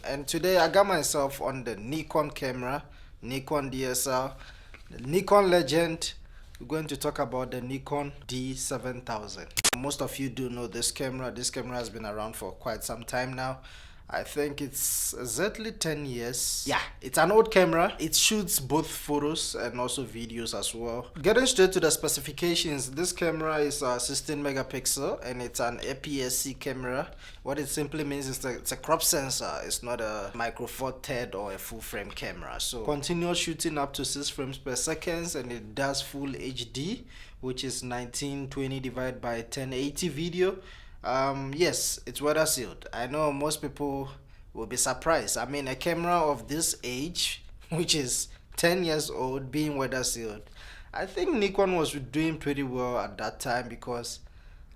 and today I got myself on the Nikon camera, Nikon DSL, the Nikon legend. We're going to talk about the Nikon D7000. Most of you do know this camera. This camera has been around for quite some time now. I think it's exactly 10 years. Yeah, it's an old camera. It shoots both photos and also videos as well. Getting straight to the specifications, this camera is 16 megapixel and it's an APS-C camera. What it simply means is that it's a crop sensor. It's not a micro four third or a full frame camera. So continuous shooting up to 6 frames per second, and it does full HD, which is 1920 divided by 1080 video. Yes, it's weather sealed. I know most people will be surprised. I mean, a camera of this age, which is 10 years old, being weather sealed. I think Nikon was doing pretty well at that time, because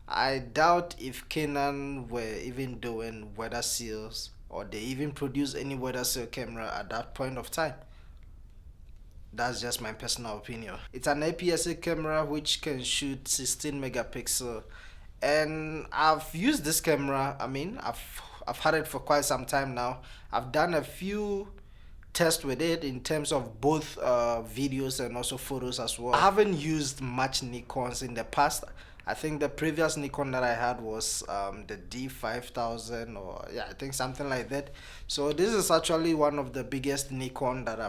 I doubt if Canon were even doing weather seals, or they even produce any weather seal camera at that point of time. That's just my personal opinion. It's an APS-C camera which can shoot 16 megapixel, and I've used this camera. I mean, I've had it for quite some time now. I've done a few tests with it in terms of both videos and also photos as well. I haven't used much Nikons in the past. I think the previous Nikon that I had was the D5000, or yeah, I think something like that. So this is actually one of the biggest Nikon that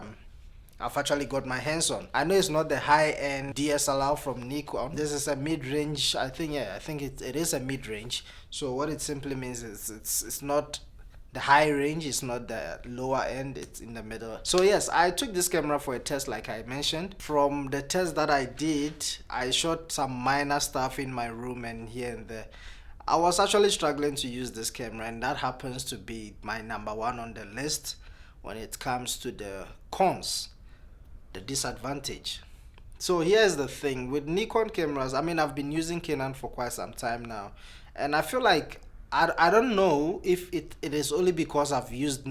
I've actually got my hands on. I know it's not the high-end DSLR from Nikon. This is a mid-range. I think it is a mid-range. So what it simply means is it's not the high range, it's not the lower end, it's in the middle. So yes, I took this camera for a test, like I mentioned. From the test that I did, I shot some minor stuff in my room and here and there. I was actually struggling to use this camera, and that happens to be my number one on the list when it comes to the cons, the disadvantage. So here's the thing with Nikon cameras. I mean, I've been using Canon for quite some time now, and I feel like I don't know if it is only because I've used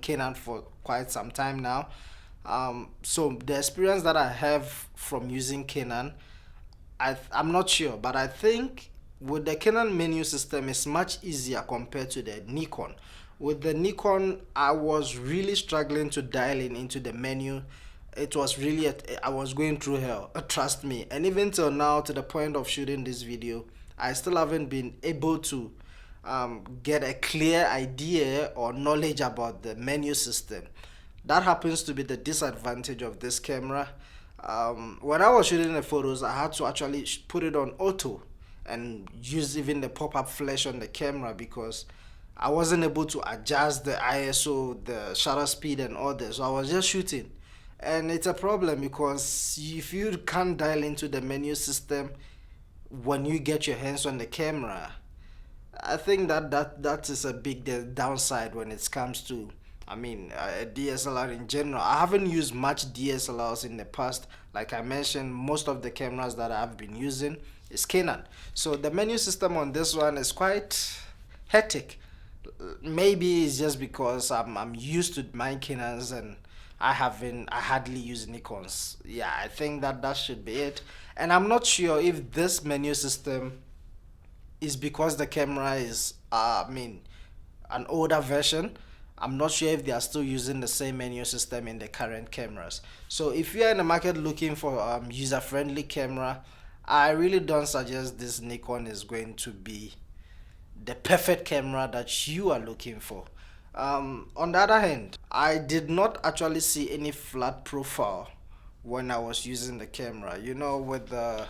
Canon for quite some time now. So the experience that I have from using Canon, I'm not sure, but I think with the Canon menu system it's much easier compared to the Nikon. With the Nikon, I was really struggling to dial into the menu. It was really I was going through hell, trust me. And even till now, to the point of shooting this video, I still haven't been able to get a clear idea or knowledge about the menu system. That happens to be the disadvantage of this camera. When I was shooting the photos, I had to actually put it on auto and use even the pop-up flash on the camera, because I wasn't able to adjust the ISO, the shutter speed and all this. So I was just shooting. And it's a problem, because if you can't dial into the menu system when you get your hands on the camera, I think that is a big downside when it comes to, a DSLR in general. I haven't used much DSLRs in the past. Like I mentioned, most of the cameras that I've been using is Canon. So the menu system on this one is quite hectic. Maybe it's just because I'm used to my Canons, and I hardly use Nikons. Yeah, I think that should be it. And I'm not sure if this menu system is because the camera is an older version. I'm not sure if they are still using the same menu system in the current cameras. So if you are in the market looking for user-friendly camera, I really don't suggest this Nikon is going to be the perfect camera that you are looking for. On the other hand, I did not actually see any flat profile when I was using the camera. You know, with the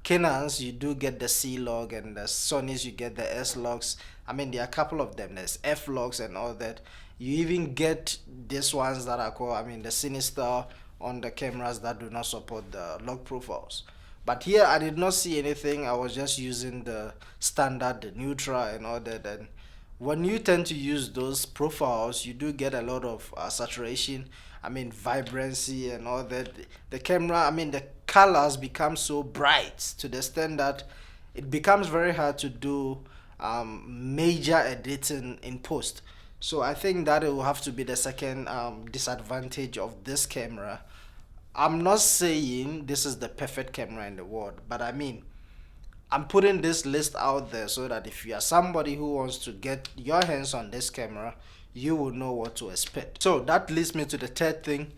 Canons you do get the C log, and the Sonys you get the S logs. There are a couple of them. There's F logs and all that. You even get these ones that are called the Sinister on the cameras that do not support the log profiles. But here I did not see anything. I was just using the standard, the neutral and all that. And when you tend to use those profiles, you do get a lot of saturation, vibrancy and all that. The camera, the colors become so bright to the extent that it becomes very hard to do major editing in post. So I think that will have to be the second disadvantage of this camera. I'm not saying this is the perfect camera in the world, but I'm putting this list out there so that if you are somebody who wants to get your hands on this camera, you will know what to expect. So that leads me to the third thing,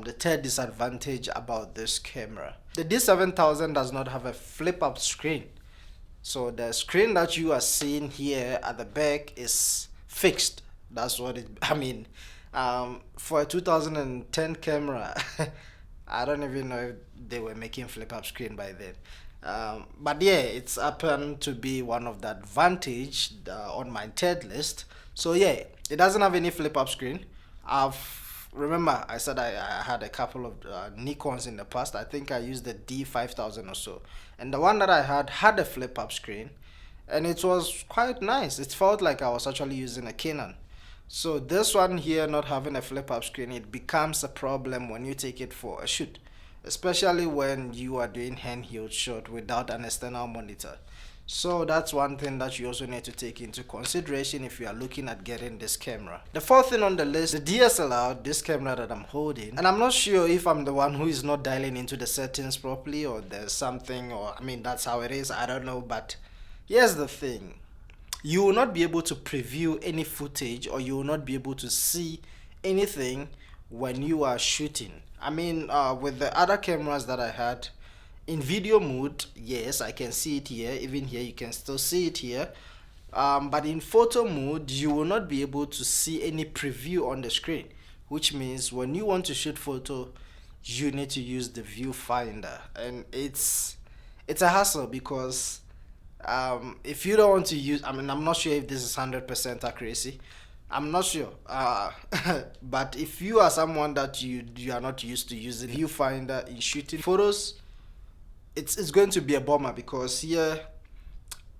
the third disadvantage about this camera. The D7000 does not have a flip up screen. So the screen that you are seeing here at the back is fixed. That's what it, I mean, for a 2010 camera, I don't even know if they were making flip up screen by then. But yeah, it's happened to be one of the advantage on my third list. So yeah, it doesn't have any flip up screen. Remember I said I had a couple of Nikons in the past. I think I used the D5000 or so, and the one that I had a flip up screen, and it was quite nice. It felt like I was actually using a Canon. So this one here not having a flip up screen, it becomes a problem when you take it for a shoot, especially when you are doing handheld shot without an external monitor. So that's one thing that you also need to take into consideration if you are looking at getting this camera. The fourth thing on the list, the DSLR, this camera that I'm holding, and I'm not sure if I'm the one who is not dialing into the settings properly, or there's something, or I mean that's how it is, I don't know. But here's the thing, you will not be able to preview any footage, or you will not be able to see anything when you are shooting. I mean, with the other cameras that I had, in video mode, yes, I can see it here. Even here, you can still see it here. But in photo mode, you will not be able to see any preview on the screen, which means when you want to shoot photo, you need to use the viewfinder, and it's a hassle because if you don't want to use, I mean, I'm not sure if this is 100% accuracy. I'm not sure, but if you are someone that you are not used to using viewfinder in shooting photos, it's going to be a bummer, because here,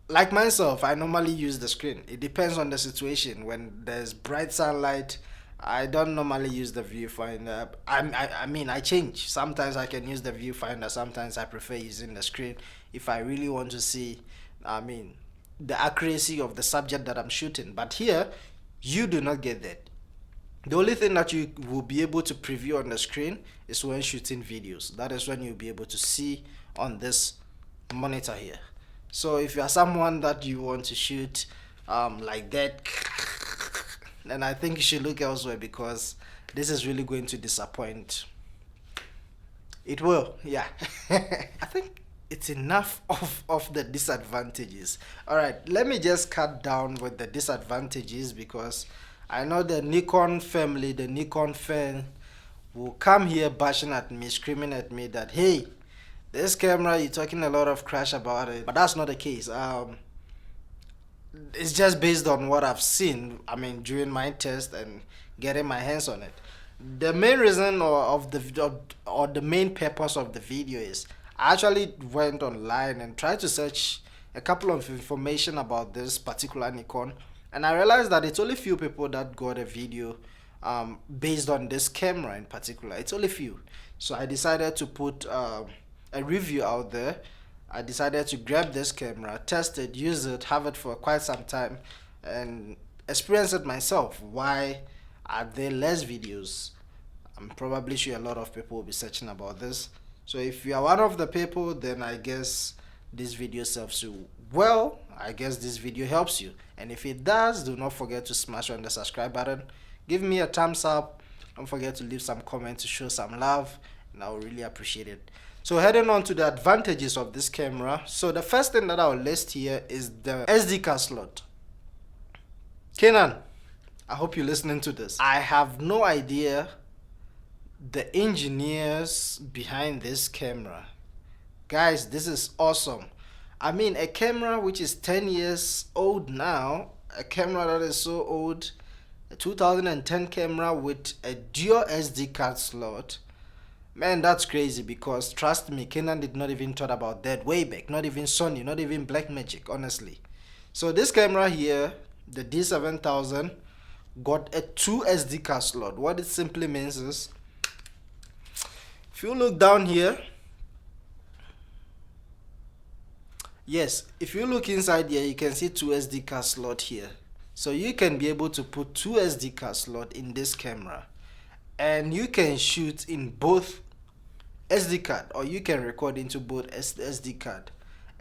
like myself, I normally use the screen. It depends on the situation. When there's bright sunlight, I don't normally use the viewfinder. I mean, I change. Sometimes I can use the viewfinder, sometimes I prefer using the screen if I really want to see, I mean, the accuracy of the subject that I'm shooting. But here, you do not get that. The only thing that you will be able to preview on the screen is when shooting videos. That is when you'll be able to see on this monitor here. So if you are someone that you want to shoot like that, then I think you should look elsewhere, because this is really going to disappoint. It will, yeah. I think it's enough of the disadvantages. All right, let me just cut down with the disadvantages, because I know the Nikon family, the Nikon fan, will come here bashing at me, screaming at me that, hey, this camera, you're talking a lot of trash about it. But that's not the case. It's just based on what I've seen, I mean, during my test and getting my hands on it. The main reason or the main purpose of the video is I actually went online and tried to search a couple of information about this particular Nikon, and I realized that it's only few people that got a video based on this camera in particular. It's only few. So I decided to put a review out there. I decided to grab this camera, test it, use it, have it for quite some time, and experience it myself. Why are there less videos? I'm probably sure a lot of people will be searching about this. So if you are one of the people, then I guess this video serves you well. I guess this video helps you, and if it does, do not forget to smash on the subscribe button, give me a thumbs up, don't forget to leave some comments to show some love, and I will really appreciate it. So heading on to the advantages of this camera. So the first thing that I'll list here is the SD card slot. Kenan, I hope you're listening to this. I have no idea the engineers behind this camera. Guys, this is awesome. I mean, a camera which is 10 years old now, a camera that is so old, a 2010 camera with a dual SD card slot. Man, that's crazy, because trust me, Canon did not even thought about that way back. Not even Sony, not even Blackmagic, honestly. So this camera here, the D7000, got a 2 SD card slot. What it simply means is, if you look down here, yes, if you look inside here, you can see 2 SD card slot here. So you can be able to put 2 SD card slot in this camera, and you can shoot in both SD card, or you can record into both SD card.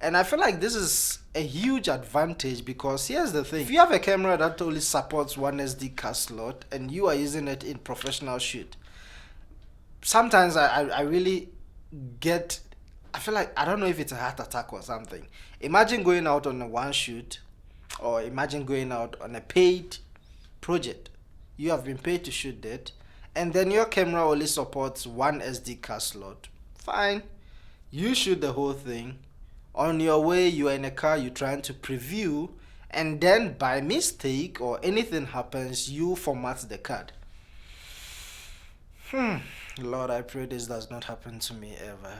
And I feel like this is a huge advantage, because here's the thing: if you have a camera that only supports one SD card slot and you are using it in professional shoot, sometimes I really get, I feel like, I don't know if it's a heart attack or something. Imagine going out on a one shoot, or imagine going out on a paid project. You have been paid to shoot that, and then your camera only supports one SD card slot. Fine, you shoot the whole thing. On your way, you are in a car, you're trying to preview, and then by mistake or anything happens, you format the card. Lord, I pray this does not happen to me ever.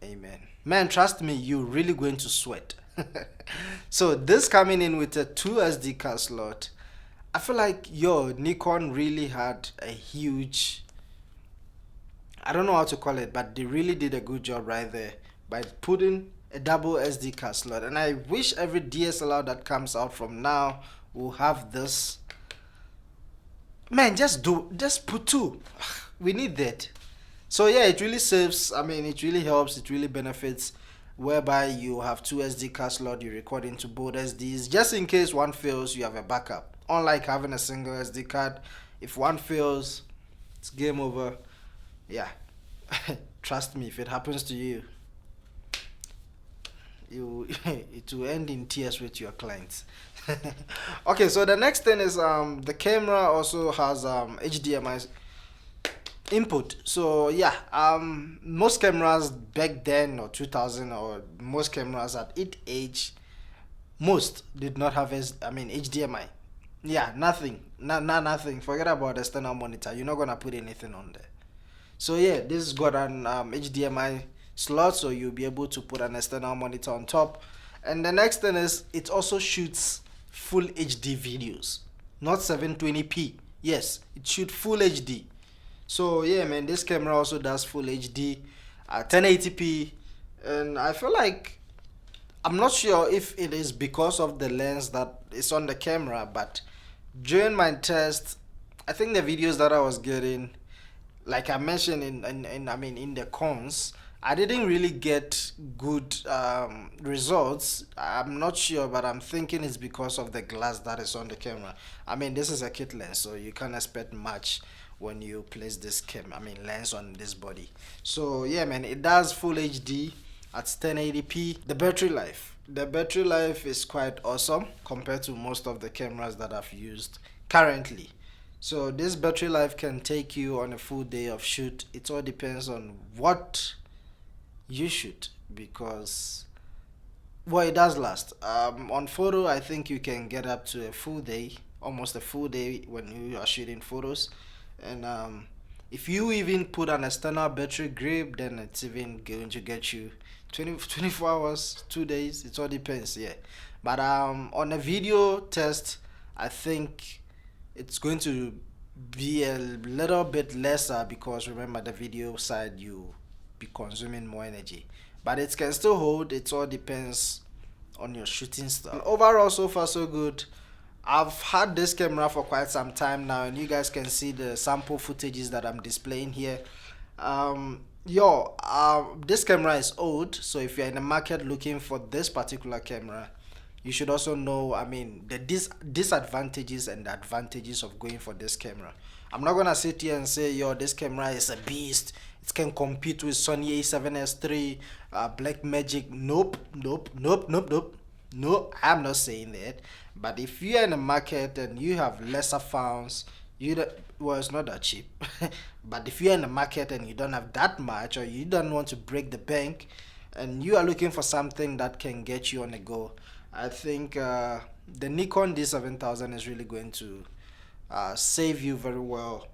Amen. Man, trust me, you're really going to sweat. So this coming in with a 2 SD card slot, I feel like, Nikon really had a huge, I don't know how to call it, but they really did a good job right there by putting a double SD card slot. And I wish every DSLR that comes out from now will have this. Man, just put 2. We need that. So yeah, it really saves, it really helps, it really benefits, whereby you have 2 SD card slot, you record into both SDs, just in case one fails, you have a backup. Unlike having a single SD card, if one fails, it's game over. Yeah. Trust me, if it happens to you, it will end in tears with your clients. Okay, so the next thing is the camera also has HDMI input. So yeah, most cameras back then, or 2000, or most cameras at its age, most did not have HDMI. Yeah, nothing, nothing. Forget about the external monitor, you're not gonna put anything on there. So yeah, this got an HDMI slot, so you'll be able to put an external monitor on top. And the next thing is, it also shoots full HD videos, not 720p. Yes, it shoots full HD. So yeah, man, this camera also does full HD at 1080p. And I feel like, I'm not sure if it is because of the lens that is on the camera, but during my test, I think the videos that I was getting, like I mentioned in the cons, I didn't really get good results. I'm not sure, but I'm thinking it's because of the glass that is on the camera. This is a kit lens, so you can't expect much when you place this lens on this body. So yeah, man, it does full HD at 1080p. The battery life is quite awesome compared to most of the cameras that I've used currently. So this battery life can take you on a full day of shoot. It all depends on what you shoot, because it does last. On photo, I think you can get up to a full day, almost a full day when you are shooting photos. And if you even put an external battery grip, then it's even going to get you 24 hours, 2 days. It all depends, yeah. But on a video test, I think it's going to be a little bit lesser, because remember, the video side, you be consuming more energy, but it can still hold. It all depends on your shooting style. Overall, so far so good. I've had this camera for quite some time now, and you guys can see the sample footages that I'm displaying here. This camera is old, so if you're in the market looking for this particular camera, you should also know, the disadvantages and the advantages of going for this camera. I'm not gonna sit here and say, this camera is a beast, it can compete with Sony A7S III, Blackmagic. Nope. No, I'm not saying that. But if you're in the market and you have lesser funds, it's not that cheap. But if you're in the market and you don't have that much, or you don't want to break the bank, and you are looking for something that can get you on the go, I think the Nikon D7000 is really going to save you very well.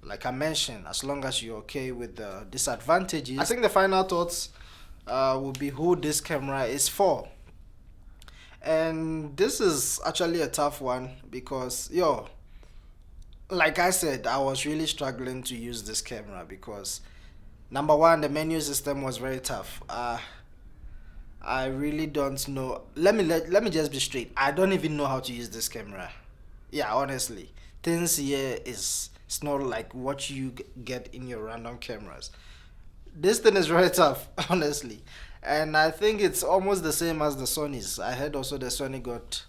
Like I mentioned, as long as you're okay with the disadvantages. I think the final thoughts will be who this camera is for. And this is actually a tough one, because like I said, I was really struggling to use this camera, because number one, the menu system was very tough. I really don't know. Let me just be straight. I don't even know how to use this camera. Yeah, honestly, things here it's not like what you get in your random cameras. This thing is very tough, honestly. And I think it's almost the same as the Sony's. I heard also the Sony got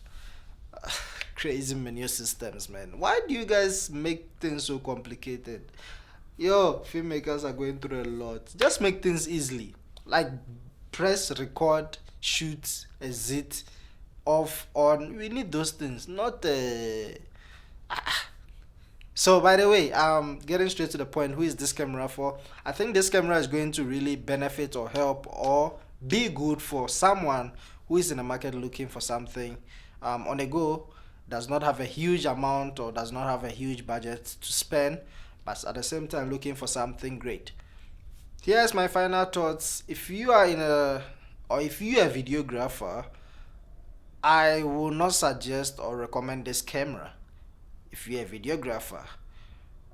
crazy menu systems, man. Why do you guys make things so complicated? Yo, filmmakers are going through a lot. Just make things easily. Like press, record, shoot, exit, off, on. We need those things, not So by the way, getting straight to the point, who is this camera for? I think this camera is going to really benefit or help or be good for someone who is in the market looking for something on the go, does not have a huge amount or does not have a huge budget to spend, but at the same time looking for something great. Here's my final thoughts. If you are if you are a videographer, I will not suggest or recommend this camera. If you're a videographer,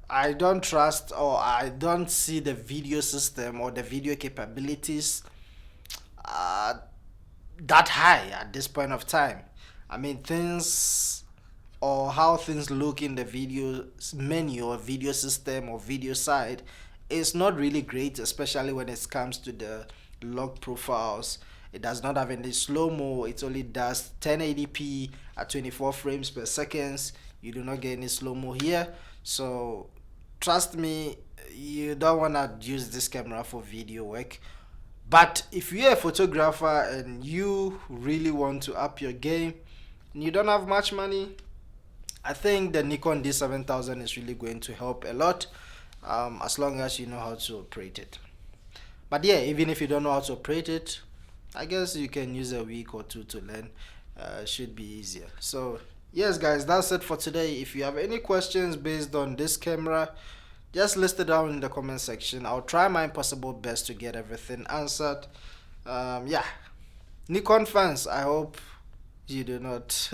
I don't trust or I don't see the video system or the video capabilities that high at this point of time. I mean, things or how things look in the video menu or video system or video side is not really great, especially when it comes to the log profiles. It does not have any slow-mo. It only does 1080p at 24 frames per second. You do not get any slow-mo here. So trust me, you don't want to use this camera for video work. But if you're a photographer and you really want to up your game and you don't have much money, I think the Nikon D7000 is really going to help a lot, as long as you know how to operate it. But yeah, even if you don't know how to operate it, I guess you can use a week or two to learn. Should be easier. So yes guys, that's it for today. If you have any questions based on this camera, just list it down in the comment section. I'll try my possible best to get everything answered. Yeah, Nikon fans, I hope you do not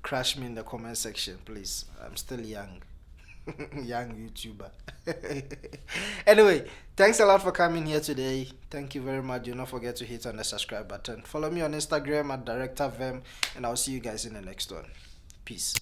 crash me in the comment section, please. I'm still young. Young YouTuber. Anyway, thanks a lot for coming here today. Thank you very much. Do not forget to hit on the subscribe button. Follow me on Instagram at DirectorVem, and I'll see you guys in the next one. Peace.